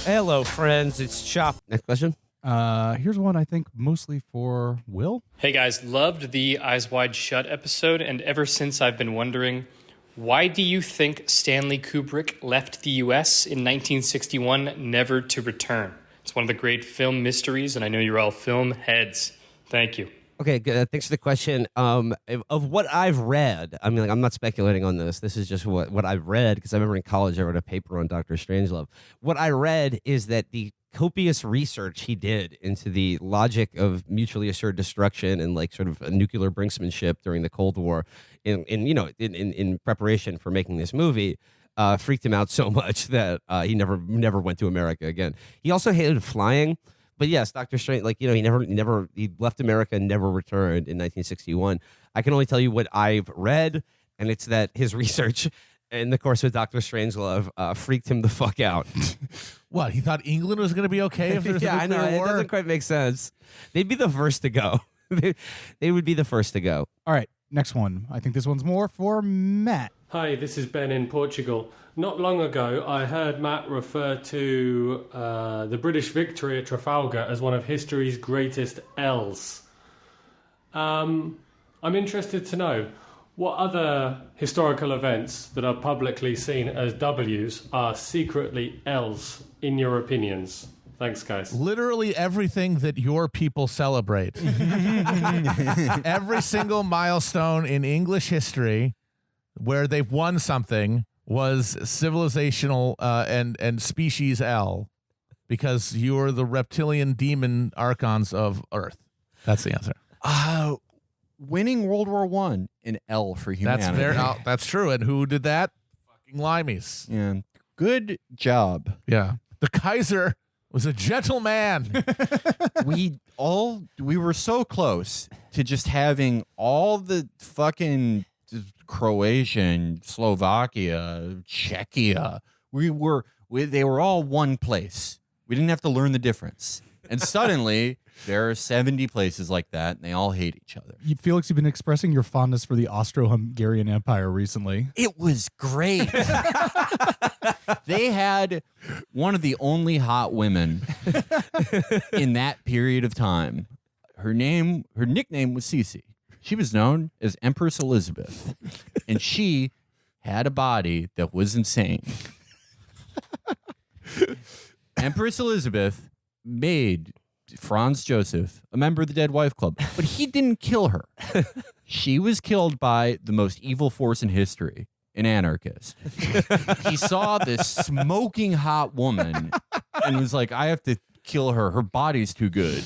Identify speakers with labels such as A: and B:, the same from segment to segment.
A: Hello, friends. It's Chapo. Next question.
B: Here's one I think mostly for Will.
C: Hey guys, loved the Eyes Wide Shut episode, and ever since I've been wondering, why do you think Stanley Kubrick left the US in 1961 never to return? It's one of the great film mysteries, and I know you're all film heads. Thank you.
A: Okay, good. Thanks for the question. Of what I've read, I mean, like, I'm not speculating on this. This is just what I've read, because I remember in college I wrote a paper on Dr. Strangelove. What I read is that the copious research he did into the logic of mutually assured destruction and like sort of a nuclear brinksmanship during the Cold War in preparation for making this movie freaked him out so much that he never went to America again. He also hated flying. But yes, Dr. Strange, he left America and never returned in 1961. I can only tell you what I've read, and it's that his research in the course of Dr. Strangelove freaked him the fuck out.
D: What, he thought England was going to be okay if there was a nuclear war?
A: It doesn't quite make sense. They'd be the first to go. They would be the first to go.
B: All right, next one. I think this one's more for Matt.
E: Hi, this is Ben in Portugal. Not long ago, I heard Matt refer to the British victory at Trafalgar as one of history's greatest L's. I'm interested to know, what other historical events that are publicly seen as W's are secretly L's, in your opinions? Thanks, guys.
D: Literally everything that your people celebrate. Every single milestone in English history where they've won something was civilizational and species L, because you're the reptilian demon archons of Earth. That's the answer.
F: Winning World War I in L for humanity.
D: That's true. And who did that? Fucking limeys.
F: Yeah. Good job.
D: Yeah. The Kaiser was a gentleman.
F: we were so close to just having all the fucking Croatian, Slovakia, Czechia. They were all one place. We didn't have to learn the difference. And suddenly there are 70 places like that, and they all hate each other.
B: Felix, you've been expressing your fondness for the Austro-Hungarian Empire recently.
F: It was great. They had one of the only hot women in that period of time. Her nickname was Cece. She was known as Empress Elizabeth, and she had a body that was insane. Empress Elizabeth made Franz Joseph a member of the Dead Wife Club, but he didn't kill her. She was killed by the most evil force in history, an anarchist. He saw this smoking hot woman and was like, I have to kill her. Her body's too good.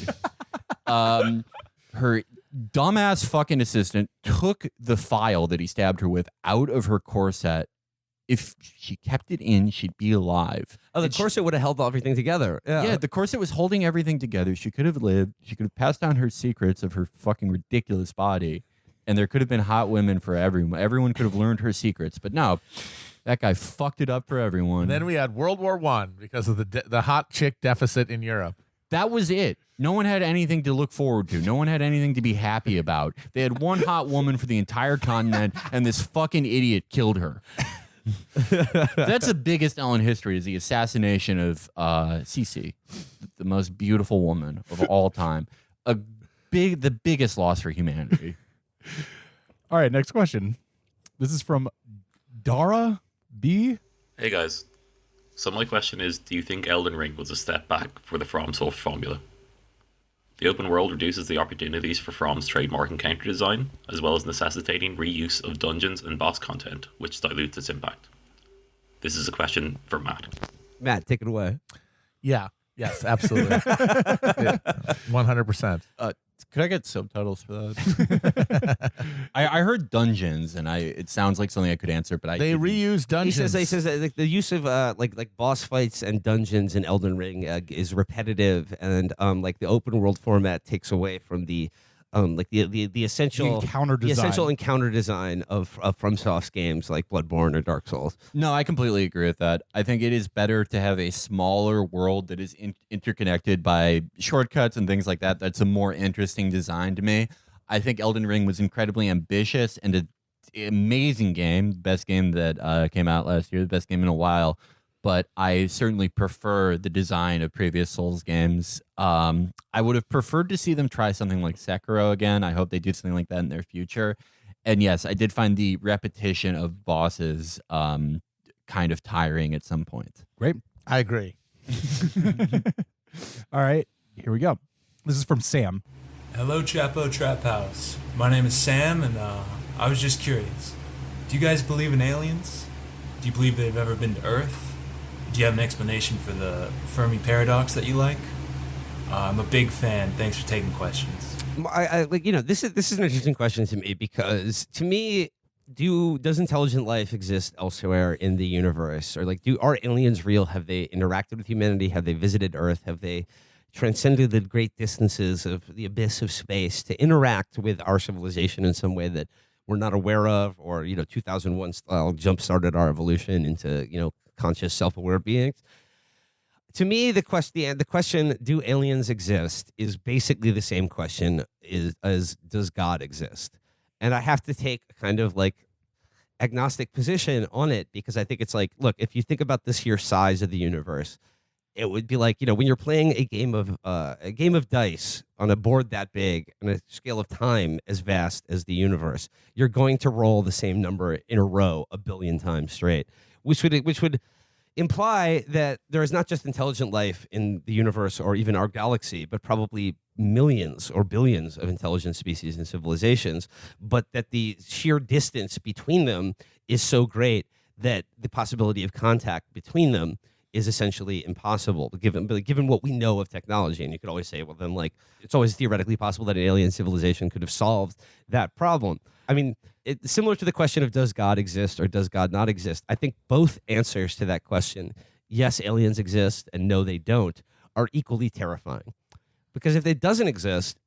F: Her dumbass fucking assistant took the file that he stabbed her with out of her corset. If she kept it in, she'd be alive.
A: Oh, the corset would have held everything together.
F: Yeah, the corset was holding everything together. She could have lived. She could have passed down her secrets of her fucking ridiculous body. And there could have been hot women for everyone. Everyone could have learned her secrets. But no, that guy fucked it up for everyone.
D: And then we had World War I because of the hot chick deficit in Europe.
F: That was it. No one had anything to look forward to. No one had anything to be happy about. They had one hot woman for the entire continent, and this fucking idiot killed her. That's the biggest L in history, is the assassination of Cece, the most beautiful woman of all time. The biggest loss for humanity.
B: All right, next question. This is from Dara B.
G: Hey guys. So my question is, do you think Elden Ring was a step back for the FromSoft formula? The open world reduces the opportunities for From's trademark encounter design, as well as necessitating reuse of dungeons and boss content, which dilutes its impact. This is a question for Matt.
A: Matt, take it away.
D: Yeah. Yes, absolutely. 100%.
F: Could I get subtitles for that? I heard dungeons, and it sounds like something I could answer, but
D: they reuse dungeons.
A: He says that the use of like boss fights and dungeons in Elden Ring is repetitive, and like the open world format takes away from the essential encounter design of FromSoft's games like Bloodborne or Dark Souls.
F: No, I completely agree with that. I think it is better to have a smaller world that is interconnected by shortcuts and things like that. That's a more interesting design to me. I think Elden Ring was incredibly ambitious and an amazing game, best game that came out last year, the best game in a while. but I certainly prefer the design of previous Souls games. I would have preferred to see them try something like Sekiro again. I hope they do something like that in their future. And yes, I did find the repetition of bosses kind of tiring at some point.
B: Great.
D: I agree.
B: All right, here we go. This is from Sam.
H: Hello, Chapo Trap House. My name is Sam, and I was just curious. Do you guys believe in aliens? Do you believe they've ever been to Earth? Do you have an explanation for the Fermi paradox that you like? I'm a big fan. Thanks for taking questions.
A: I like this is an interesting question to me because to me, does intelligent life exist elsewhere in the universe, or like are aliens real? Have they interacted with humanity? Have they visited Earth? Have they transcended the great distances of the abyss of space to interact with our civilization in some way that we're not aware of, or 2001 style jump started our evolution into conscious, self-aware beings? To me, the question, do aliens exist, is basically the same question as does God exist? And I have to take a kind of like agnostic position on it, because I think it's like, look, if you think about the sheer size of the universe, it would be like, when you're playing a game of dice on a board that big on a scale of time as vast as the universe, you're going to roll the same number in a row a billion times straight, which would imply that there is not just intelligent life in the universe or even our galaxy, but probably millions or billions of intelligent species and civilizations, but that the sheer distance between them is so great that the possibility of contact between them is essentially impossible, given what we know of technology. And you could always say, well, then, like, it's always theoretically possible that an alien civilization could have solved that problem. I mean, it's similar to the question of does God exist or does God not exist. I think both answers to that question, yes, aliens exist, and no, they don't, are equally terrifying. Because if it doesn't exist,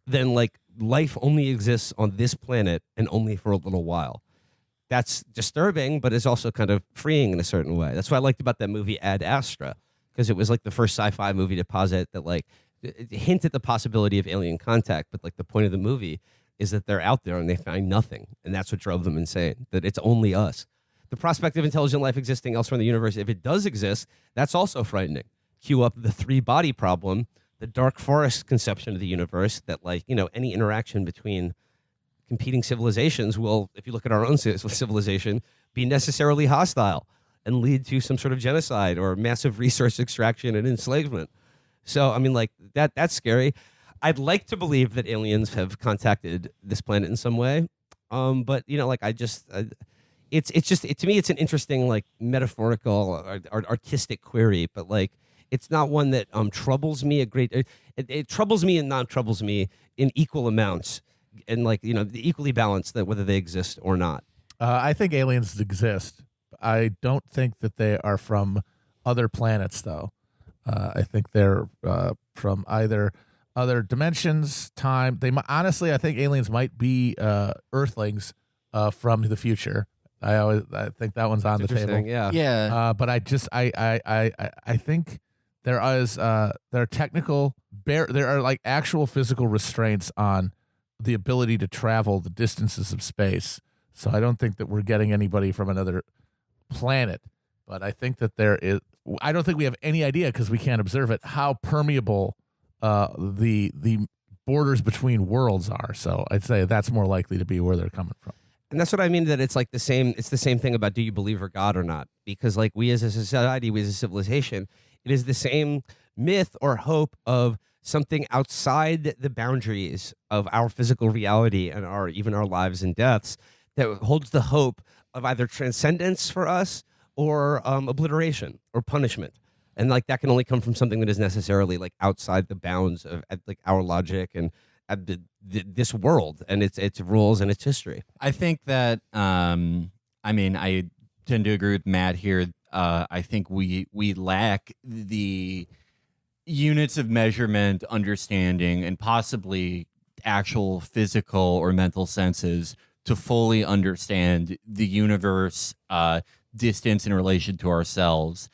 A: then like life only exists on this planet and only for a little while. That's disturbing, but it's also kind of freeing in a certain way. That's what I liked about that movie Ad Astra, because it was like the first sci-fi movie to posit that, like, it hint at the possibility of alien contact, but like the point of the movie is that they're out there and they find nothing, and that's what drove them insane, that it's only us. The prospect of intelligent life existing elsewhere in the universe, if it does exist, that's also frightening. Cue up the three-body problem, the dark forest conception of the universe, that, like, any interaction between competing civilizations will, if you look at our own civilization, be necessarily hostile and lead to some sort of genocide or massive resource extraction and enslavement. So, I mean, like, that's scary. I'd like to believe that aliens have contacted this planet in some way. But, it's just to me, it's an interesting, like, metaphorical, artistic query, but, like, it's not one that troubles me a great. It troubles me and not troubles me in equal amounts, and, like, equally balanced, that whether they exist or not.
D: I think aliens exist. I don't think that they are from other planets, though. I think they're from either other dimensions, time. Honestly, I think aliens might be Earthlings from the future. I think that one's on the table.
A: Yeah.
D: But I think there are technical there are like actual physical restraints on the ability to travel the distances of space. So I don't think that we're getting anybody from another planet, but I think that I don't think we have any idea, because we can't observe it, how permeable the borders between worlds are. So I'd say that's more likely to be where they're coming from.
A: And that's what I mean, that it's like it's the same thing about, do you believe in God or not? Because, like, we as a society, we as a civilization, it is the same myth or hope of something outside the boundaries of our physical reality and even our lives and deaths, that holds the hope of either transcendence for us or obliteration or punishment. And, like, that can only come from something that is necessarily, like, outside the bounds of, like, our logic and this world and its rules and its history.
F: I think that I tend to agree with Matt here. I think we lack the units of measurement, understanding, and possibly actual physical or mental senses to fully understand the universe, distance in relation to ourselves.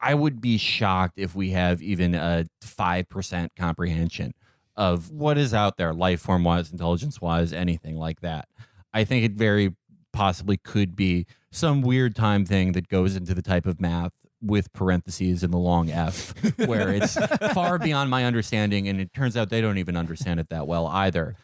F: I would be shocked if we have even a 5% comprehension of what is out there, life form wise, intelligence wise, anything like that. I think it very possibly could be some weird time thing that goes into the type of math with parentheses and the long F, where it's far beyond my understanding, and it turns out they don't even understand it that well either.